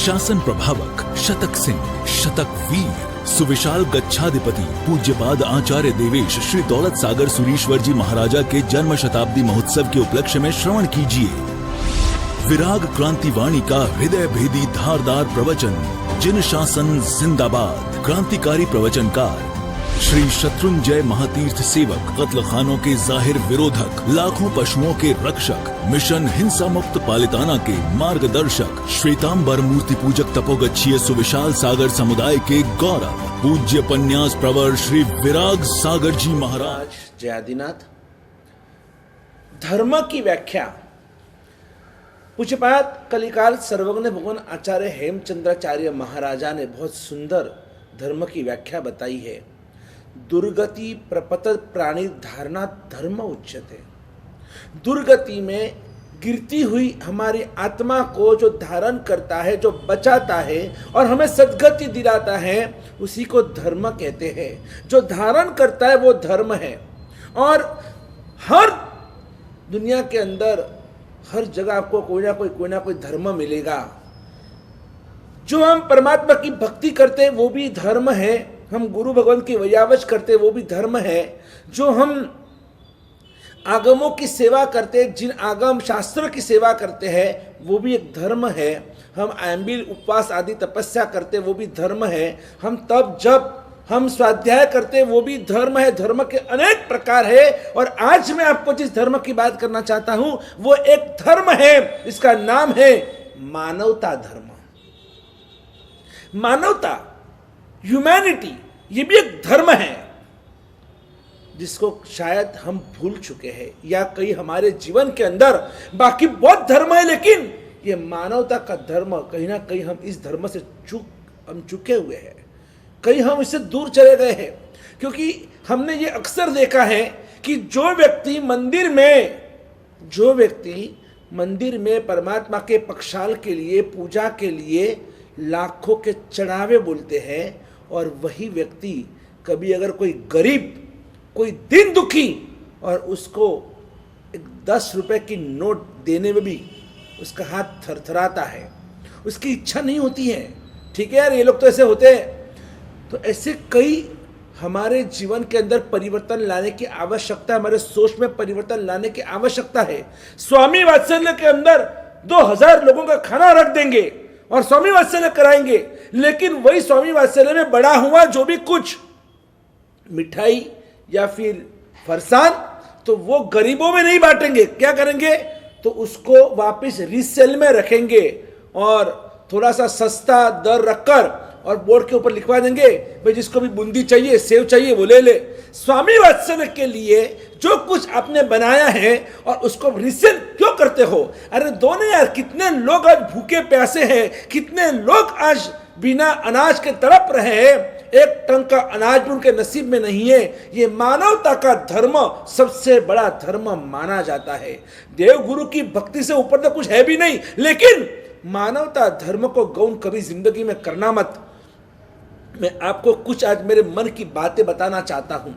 शासन प्रभावक शतक सिंह, शतक वीर, सुविशाल गच्छाधिपति पूज्यपाद आचार्य देवेश श्री दौलत सागर सुरीश्वर जी महाराजा के जन्म शताब्दी महोत्सव के उपलक्ष्य में श्रवण कीजिए विराग क्रांति वाणी का हृदय भेदी धारदार प्रवचन। जिन शासन जिंदाबाद। क्रांतिकारी प्रवचनकार श्री शत्रुंजय महातीर्थ सेवक, कत्ल खानों के जाहिर विरोधक, लाखों पशुओं के रक्षक, मिशन हिंसा मुक्त पालिताना के मार्गदर्शक, श्वेतांबर मूर्ति पूजक तपोगच्छीय सुविशाल सागर समुदाय के गौरव, पूज्य पन्यास प्रवर श्री विराग सागर जी महाराज। जय आदिनाथ। धर्म की व्याख्या पूज्यपाद कलिकाल सर्वज्ञ भगवान आचार्य हेमचंद्राचार्य महाराजा ने बहुत सुंदर धर्म की व्याख्या बताई है। दुर्गति प्रपत प्राणी धारणा धर्म उच्यते। दुर्गति में गिरती हुई हमारी आत्मा को जो धारण करता है, जो बचाता है और हमें सद्गति दिलाता है, उसी को धर्म कहते हैं। जो धारण करता है वो धर्म है। और हर दुनिया के अंदर हर जगह आपको कोई ना कोई धर्म मिलेगा। जो हम परमात्मा की भक्ति करते हैं वो भी धर्म है। हम गुरु भगवान की वैयावच करते वो भी धर्म है। जो हम आगमों की सेवा करते, जिन आगम शास्त्रों की सेवा करते हैं वो भी एक धर्म है। हम आंबिल उपवास आदि तपस्या करते वो भी धर्म है। हम तब जब हम स्वाध्याय करते वो भी धर्म है। धर्म के अनेक प्रकार है और आज मैं आपको जिस धर्म की बात करना चाहता हूं वो एक धर्म है। इसका नाम है मानवता धर्म। मानवता, ह्यूमैनिटी, ये भी एक धर्म है जिसको शायद हम भूल चुके हैं या कहीं हमारे जीवन के अंदर बाकी बहुत धर्म है, लेकिन ये मानवता का धर्म कहीं ना कहीं हम इस धर्म से चुके हुए हैं। कहीं हम इससे दूर चले गए हैं, क्योंकि हमने ये अक्सर देखा है कि जो व्यक्ति मंदिर में परमात्मा के पक्षाल के लिए, पूजा के लिए लाखों के चढ़ावे बोलते हैं, और वही व्यक्ति कभी अगर कोई गरीब, कोई दिन दुखी, और उसको एक 10 रुपए की नोट देने में भी उसका हाथ थरथराता है, उसकी इच्छा नहीं होती है। ठीक है यार, ये लोग तो ऐसे होते हैं। तो ऐसे कई हमारे जीवन के अंदर परिवर्तन लाने की आवश्यकता, हमारे सोच में परिवर्तन लाने की आवश्यकता है। स्वामी वात्सल्य के अंदर 2000 लोगों का खाना रख देंगे और स्वामी वात्सल्य कराएंगे, लेकिन वही स्वामी वात्सल्य में बड़ा हुआ जो भी कुछ मिठाई या फिर फरसान, तो वो गरीबों में नहीं बांटेंगे। क्या करेंगे? तो उसको वापस रीसेल में रखेंगे और थोड़ा सा सस्ता दर रखकर और बोर्ड के ऊपर लिखवा देंगे, भाई जिसको भी बूंदी चाहिए, सेव चाहिए, वो ले ले। स्वामी वात्सल्य के लिए जो कुछ आपने बनाया है और उसको रीसेल क्यों करते हो? अरे दो ना यार, कितने लोग आज भूखे प्यासे हैं, कितने लोग आज बिना अनाज के तड़प रहे हैं, एक टंक का अनाज भी उनके नसीब में नहीं है। ये मानवता का धर्म सबसे बड़ा धर्म माना जाता है। देव गुरु की भक्ति से ऊपर तो कुछ है भी नहीं, लेकिन मानवता धर्म को गौण कभी जिंदगी में करना मत। मैं आपको कुछ आज मेरे मन की बातें बताना चाहता हूं,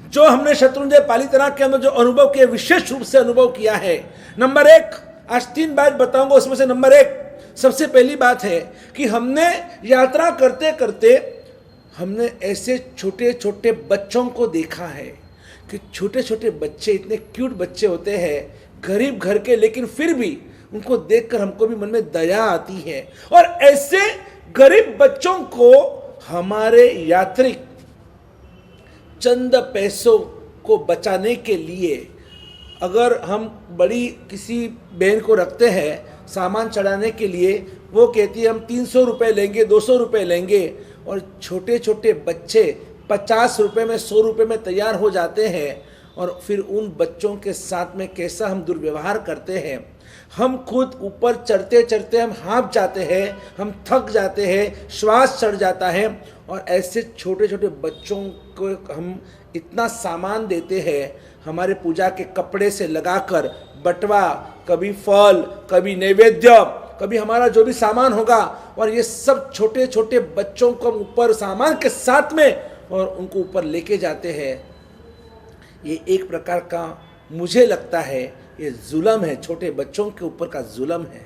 जो हमने शत्रुंजय पालिताना के अंदर जो अनुभव किया, विशेष रूप से अनुभव किया है। नंबर 1, आज 3 बात बताऊंगा, उसमें से नंबर 1 सबसे पहली बात है कि हमने यात्रा करते करते हमने ऐसे छोटे छोटे बच्चों को देखा है कि छोटे छोटे बच्चे, इतने क्यूट बच्चे होते हैं, गरीब घर के, लेकिन फिर भी उनको देखकर हमको भी मन में दया आती है। और ऐसे गरीब बच्चों को हमारे यात्री चंद पैसों को बचाने के लिए, अगर हम बड़ी किसी बहन को रखते हैं सामान चढ़ाने के लिए, वो कहती है हम 300 रुपये लेंगे, 200 रुपये लेंगे, और छोटे छोटे बच्चे 50 रुपये में, 100 रुपये में तैयार हो जाते हैं। और फिर उन बच्चों के साथ में कैसा हम दुर्व्यवहार करते हैं। हम खुद ऊपर चढ़ते चढ़ते हम हाँफ जाते हैं, हम थक जाते हैं, श्वास चढ़ जाता है, और ऐसे छोटे छोटे बच्चों को हम इतना सामान देते हैं, हमारे पूजा के कपड़े से लगाकर बटवा, कभी फल, कभी नैवेद्य, कभी हमारा जो भी सामान होगा, और ये सब छोटे छोटे बच्चों को ऊपर सामान के साथ में और उनको ऊपर लेके जाते हैं। ये एक प्रकार का मुझे लगता है ये जुल्म है, छोटे बच्चों के ऊपर का जुल्म है।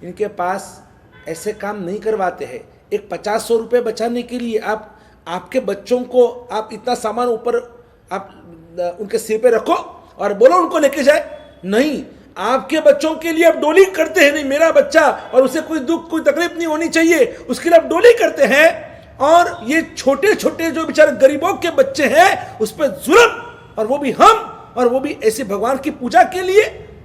इनके पास ऐसे काम नहीं करवाते हैं। एक 50-100 रुपये बचाने के लिए आप आपके बच्चों को आप इतना सामान ऊपर आप उनके सिर पे रखो और बोलो उनको लेके जाए। नहीं, आपके बच्चों के लिए आप डोली करते हैं। नहीं, मेरा बच्चा और उसे कोई दुख कोई तकलीफ नहीं होनी चाहिए, उसके लिए आप डोली करते हैं। और ये छोटे छोटे जो बेचारे गरीबों के बच्चे हैं उस पर जुल्म, और वो भी हम, और वो भी ऐसे भगवान की पूजा के लिए।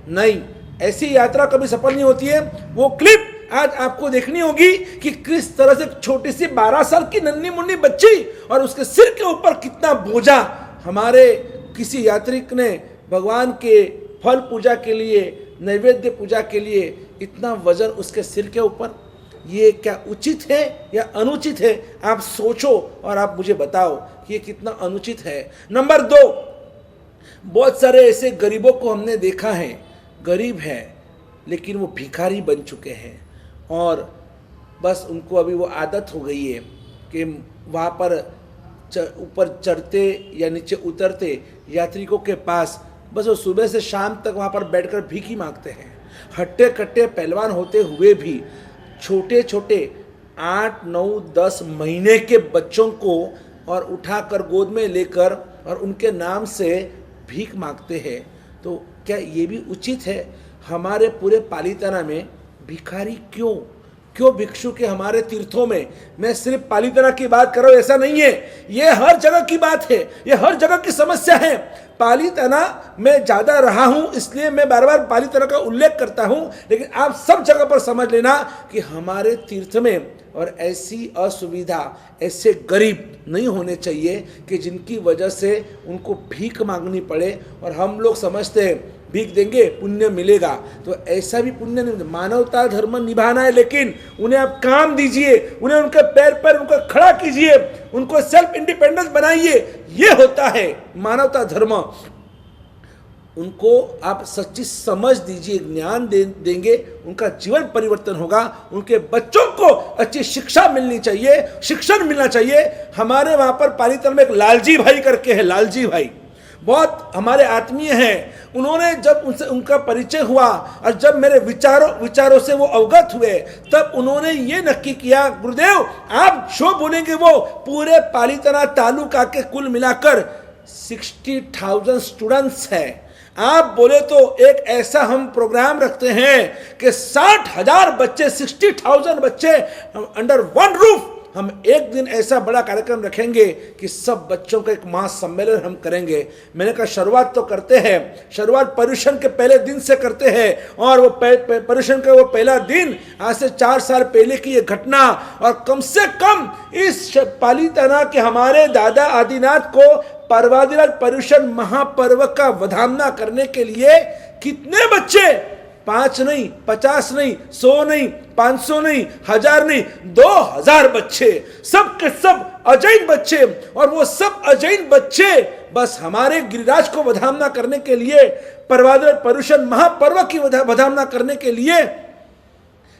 नहीं, ऐसी यात्रा कभी सफल नहीं होती है। वो क्लिप आज आपको देखनी होगी कि किस तरह से छोटी सी 12 साल की नन्ही मुन्नी बच्ची और उसके सिर के ऊपर कितना बोझा हमारे किसी यात्रिक ने भगवान के फल पूजा के लिए, नैवेद्य पूजा के लिए इतना वजन उसके सिर के ऊपर। ये क्या उचित है या अनुचित है? आप सोचो और आप मुझे बताओ कि ये कितना अनुचित है। नंबर 2, बहुत सारे ऐसे गरीबों को हमने देखा है, गरीब हैं लेकिन वो भिखारी बन चुके हैं और बस उनको अभी वो आदत हो गई है कि वहाँ पर ऊपर चढ़ते या नीचे उतरते यात्रिकों के पास बस वो सुबह से शाम तक वहाँ पर बैठकर भीख ही मांगते हैं। हट्टे कट्टे पहलवान होते हुए भी छोटे छोटे 8, 9, 10 महीने के बच्चों को और उठाकर गोद में लेकर और उनके नाम से भीख मांगते हैं। तो क्या ये भी उचित है? हमारे पूरे पालीताना में भिखारी क्यों भिक्षु के हमारे तीर्थों में? मैं सिर्फ पालीताना की बात कर रहा हूं, ऐसा नहीं है, ये हर जगह की बात है, ये हर जगह की समस्या है। पालीताना में ज़्यादा रहा हूं इसलिए मैं बार बार पालीताना का उल्लेख करता हूं, लेकिन आप सब जगह पर समझ लेना कि हमारे तीर्थ में और ऐसी असुविधा, ऐसे गरीब नहीं होने चाहिए कि जिनकी वजह से उनको भीख मांगनी पड़े और हम लोग समझते हैं भीख देंगे पुण्य मिलेगा। तो ऐसा भी पुण्य नहीं, मानवता धर्म निभाना है, लेकिन उन्हें आप काम दीजिए, उन्हें उनके पैर पर उनको खड़ा कीजिए, उनको सेल्फ इंडिपेंडेंस बनाइए। ये होता है मानवता धर्म। उनको आप सच्ची समझ दीजिए, ज्ञान देंगे, उनका जीवन परिवर्तन होगा, उनके बच्चों को अच्छी शिक्षा मिलनी चाहिए, शिक्षण मिलना चाहिए। हमारे वहाँ पर पालीताना में एक लालजी भाई करके है, लालजी भाई बहुत हमारे आत्मीय हैं। उन्होंने जब उनसे उनका परिचय हुआ और जब मेरे विचारों से वो अवगत हुए, तब उन्होंने ये नक्की किया, गुरुदेव आप जो बोलेंगे वो पूरे पालीताना तालुका के कुल मिलाकर 60,000 स्टूडेंट्स हैं। आप बोले तो एक ऐसा हम प्रोग्राम रखते हैं कि 60,000 बच्चे, 60,000 बच्चे अंडर वन रूफ, हम एक दिन ऐसा बड़ा कार्यक्रम रखेंगे कि सब बच्चों का एक महासम्मेलन हम करेंगे। मैंने कहा शुरुआत तो करते हैं, शुरुआत पर्यूषण के पहले दिन से करते हैं, और वो पर्यूषण का वो पहला दिन आज से 4 साल पहले की ये घटना, और कम से कम इस पालीताना के हमारे दादा आदिनाथ को पर्वादिनाथ पर्यूषण महापर्व का वधामना करने के लिए कितने बच्चे, 5 नहीं, 50 नहीं, 100 नहीं, 500 नहीं, 1000 नहीं, 2000 बच्चे, सब के सब अजैन बच्चे। और वो सब अजैन बच्चे बस हमारे गिरिराज को वधामना करने के लिए, पर्वादिनाथ पर्यूषण महापर्व की वधामना करने के लिए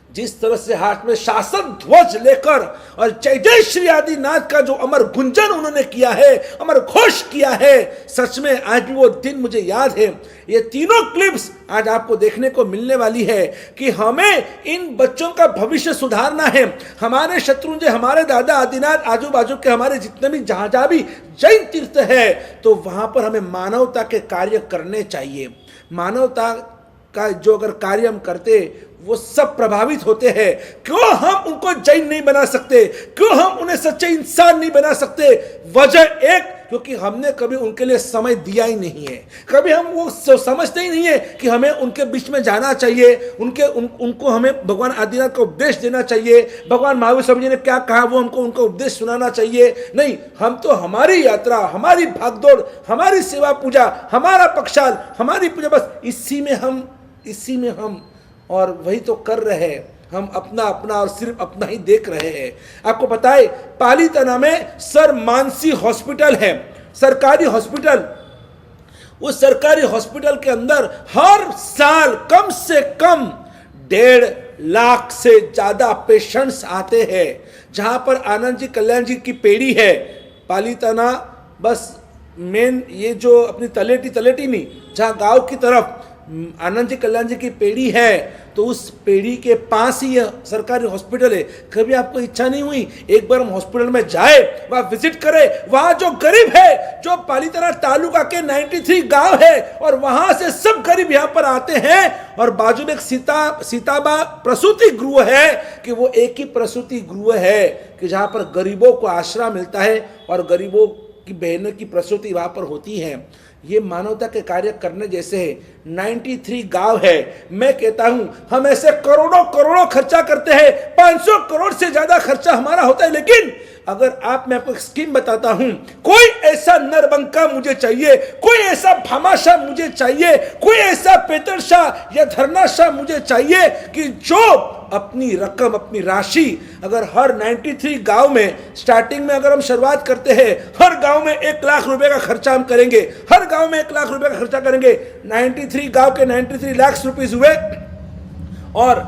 जिस तरह से हाथ में शासन ध्वज लेकर और जय जय श्री आदिनाथ का जो अमर गुंजन उन्होंने किया है, अमर घोष किया है, सच में आज भी वो दिन मुझे याद है। ये तीनों क्लिप्स आज आपको देखने को मिलने वाली है कि हमें इन बच्चों का भविष्य सुधारना है। हमारे शत्रुंजय, हमारे दादा आदिनाथ, आजू बाजू के हमारे जितने भी जहाँ भी जैन तीर्थ है, तो वहाँ पर हमें मानवता के कार्य करने चाहिए। मानवता का जो अगर कार्य हम करते वो सब प्रभावित होते हैं। क्यों हम उनको जैन नहीं बना सकते? क्यों हम उन्हें सच्चे इंसान नहीं बना सकते? वजह एक, क्योंकि हमने कभी उनके लिए समय दिया ही नहीं है। कभी हम वो समझते ही नहीं है कि हमें उनके बीच में जाना चाहिए, उनको हमें भगवान आदिनाथ का उपदेश देना चाहिए, भगवान महावीर स्वामी जी ने क्या कहा वो हमको उनका उपदेश सुनाना चाहिए। नहीं, हम तो हमारी यात्रा, हमारी भागदौड़, हमारी सेवा पूजा, हमारा पक्षाल, हमारी पूजा, बस इसी में हम और वही तो कर रहे हैं। हम अपना और सिर्फ अपना ही देख रहे हैं। आपको पता है पालीताना में सर मानसी हॉस्पिटल है, सरकारी हॉस्पिटल। उस सरकारी हॉस्पिटल के अंदर हर साल कम से कम 1.5 लाख से ज्यादा पेशेंट्स आते हैं। जहां पर आनंद जी, कल्याण जी की पेड़ी है, पालीताना बस मेन ये जो अपनी तलेटी नहीं, जहां गांव की तरफ आनंद जी कल्याण जी की पेड़ी है, तो उस पेड़ी के पास ही यह सरकारी हॉस्पिटल है। कभी आपको इच्छा नहीं हुई एक बार हम हॉस्पिटल में जाए, वहां विजिट करें? वहां जो गरीब है, जो पालीताना तालुका के 93 गांव है, और वहां से सब गरीब यहां पर आते हैं, और बाजू में एक सीताबा प्रसूति गृह है, कि वो एक ही प्रसूति गृह है कि जहां पर गरीबों को आश्रय मिलता है और गरीबों की बहनों की प्रसूति वहां पर होती है। ये मानवता के कार्य करने जैसे है। 93 गांव है। मैं कहता हूं हम ऐसे करोड़ों करोड़ों खर्चा करते हैं, 500 करोड़ से ज्यादा खर्चा हमारा होता है, लेकिन अगर मैं आपको एक स्कीम बताता हूं, कोई ऐसा नरबंका मुझे चाहिए, कोई ऐसा भामाशाह मुझे चाहिए, कोई ऐसा पेतरशाह या धरनाशाह मुझे चाहिए कि जो अपनी रकम, अपनी राशि, अगर हर 93 गांव में स्टार्टिंग में अगर हम शुरुआत करते हैं, हर गांव में 1 लाख रुपए का खर्चा हम करेंगे, हर गांव में 1 लाख रुपए का खर्चा करेंगे, 93 गांव के 93 लाख रुपीस हुए। और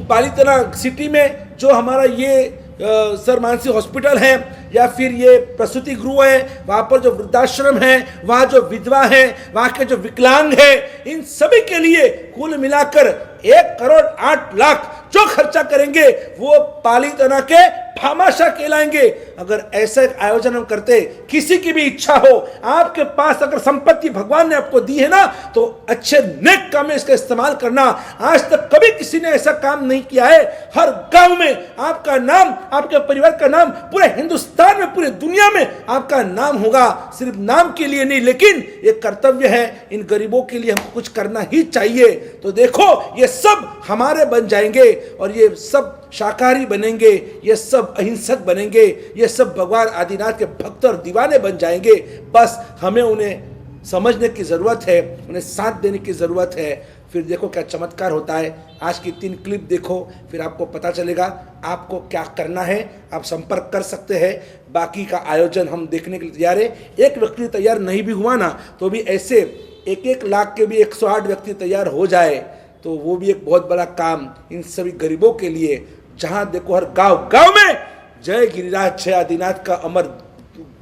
पालीताना सिटी में जो हमारा ये सर मानसी हॉस्पिटल है, या फिर ये प्रसूति गृह है, वहाँ पर जो वृद्धाश्रम है, वहाँ जो विधवा है, वहाँ के जो विकलांग है, इन सभी के लिए कुल मिलाकर 1 करोड़ 8 लाख जो खर्चा करेंगे वो पालीताना के भामाशाह कहलाएंगे। अगर ऐसा एक आयोजन हम करते, किसी की भी इच्छा हो, आपके पास अगर संपत्ति भगवान ने आपको दी है ना, तो अच्छे नेक काम में इसका इस्तेमाल करना। आज तक कभी किसी ने ऐसा काम नहीं किया है। हर गांव में आपका नाम, आपके परिवार का नाम, पूरे हिंदुस्तान में, पूरी दुनिया में आपका नाम होगा। सिर्फ नाम के लिए नहीं, लेकिन ये कर्तव्य है, इन गरीबों के लिए हमको कुछ करना ही चाहिए। तो देखो, ये सब हमारे बन जाएंगे, और ये सब शाकाहारी बनेंगे, ये सब अहिंसक बनेंगे, ये सब भगवान आदिनाथ के भक्त और दीवाने बन जाएंगे। बस हमें उन्हें समझने की ज़रूरत है, उन्हें साथ देने की ज़रूरत है। फिर देखो क्या चमत्कार होता है। आज की 3 क्लिप देखो, फिर आपको पता चलेगा आपको क्या करना है। आप संपर्क कर सकते हैं। बाकी का आयोजन हम देखने के लिए तैयार है। एक व्यक्ति तैयार नहीं भी हुआ ना, तो भी ऐसे 1-1 लाख के भी 108 व्यक्ति तैयार हो जाए, तो वो भी एक बहुत बड़ा काम इन सभी गरीबों के लिए। जहां देखो हर गांव में जय गिरिराज जय आदिनाथ का अमर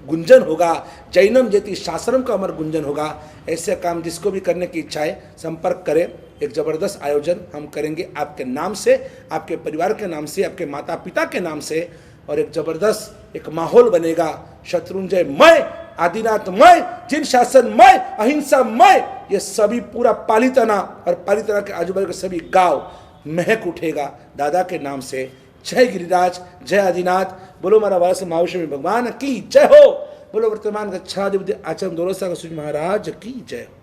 गुंजन होगा, जैनम जयति शास्त्रम का अमर गुंजन होगा। ऐसे काम जिसको भी करने की इच्छा है संपर्क करें। एक ज़बरदस्त आयोजन हम करेंगे आपके नाम से, आपके परिवार के नाम से, आपके माता पिता के नाम से, और एक ज़बरदस्त एक माहौल बनेगा शत्रुंजयमय, आदिनाथमय, जिन शासनमय, अहिंसामय। ये सभी पूरा पालीताना और पालीताना के आजू बाजू के सभी गांव महक उठेगा दादा के नाम से। जय गिरिराज जय आदिनाथ। बोलो मारा वास महाविष्णु भगवान की जय हो। बोलो वर्तमान गच्छाधिपति आचार्य दोलसा महाराज की जय हो।